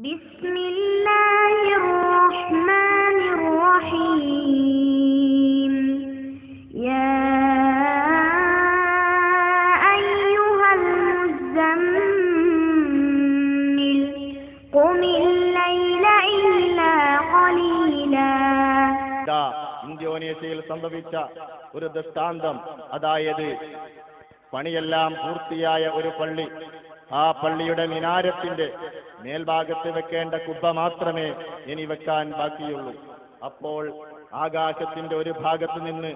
بسم الله الرحمن الرحيم يا أيها المزمل قم الليل إلا قليلا. ഇന്തോനേഷ്യയിൽ സംഭവിച്ച ഒരു ദൃഷ്ടാന്തം, അതായത് പണിയെല്ലാം പൂർത്തിയായ ഒരു പള്ളി, ആ പള്ളിയുടെ മിനാരത്തിന്റെ മേൽഭാഗത്ത് വെക്കേണ്ട കുബ്ബ മാത്രമേ ഇനി വെക്കാൻ ബാക്കിയുള്ളൂ. അപ്പോൾ ആകാശത്തിന്റെ ഒരു ഭാഗത്ത് നിന്ന്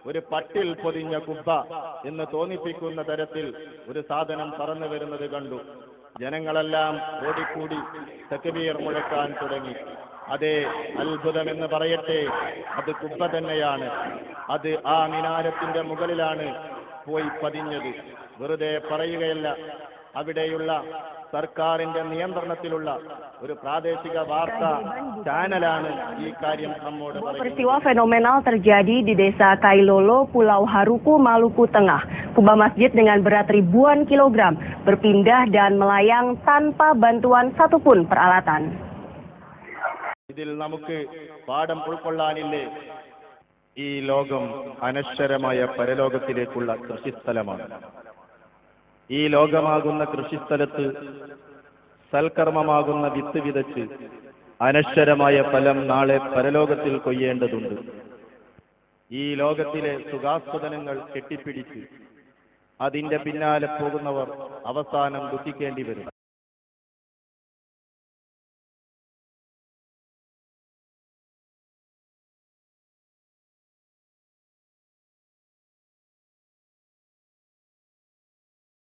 ഒരു പട്ടിൽ പൊതിഞ്ഞ കുബ്ബ എന്ന് തോന്നിപ്പിക്കുന്ന തരത്തിൽ ഒരു സാധനം പറന്നു വരുന്നത് കണ്ടു. ജനങ്ങളെല്ലാം ഓടിക്കൂടി തക്ബീർ മുഴക്കാൻ തുടങ്ങി. അതേ, അത്ഭുതമെന്ന് പറയട്ടെ, അത് കുബ്ബ തന്നെയാണ്. അത് ആ മിനാരത്തിന്റെ മുകളിലാണ് പോയി പതിഞ്ഞത്. വെറുതെ പറയുകയല്ല, അവിടെയുള്ള സർക്കാരിന്റെ നിയന്ത്രണത്തിലുള്ള ഒരു പ്രാദേശിക വാർത്താ ചാനലാണ് ഈ കാര്യം നമ്മോട് പറയുന്നത്. Peristiwa fenomenal terjadi di Desa Kailolo, Pulau Haruku, Maluku Tengah. Kubah masjid dengan berat ribuan kilogram berpindah dan melayang tanpa bantuan satupun peralatan. ഇതിൽ നമുക്ക് പാഠം ഉൾക്കൊള്ളാനില്ലേ? ഈ ലോകം അനശ്വരമായ പരലോകത്തിലേക്കുള്ള കൃഷിസ്ഥലമാണ്. ഈ ലോകമാകുന്ന കൃഷിസ്ഥലത്ത് സൽക്കർമ്മമാകുന്ന വിത്ത് വിതച്ച് അനശ്വരമായ ഫലം നാളെ പരലോകത്തിൽ കൊയ്യേണ്ടതുണ്ട്. ഈ ലോകത്തിലെ സുഖാസ്വദനങ്ങൾ കെട്ടിപ്പിടിച്ച് അതിന്റെ പിന്നാലെ പോകുന്നവർ അവസാനം ദുഃഖിക്കേണ്ടി വരും.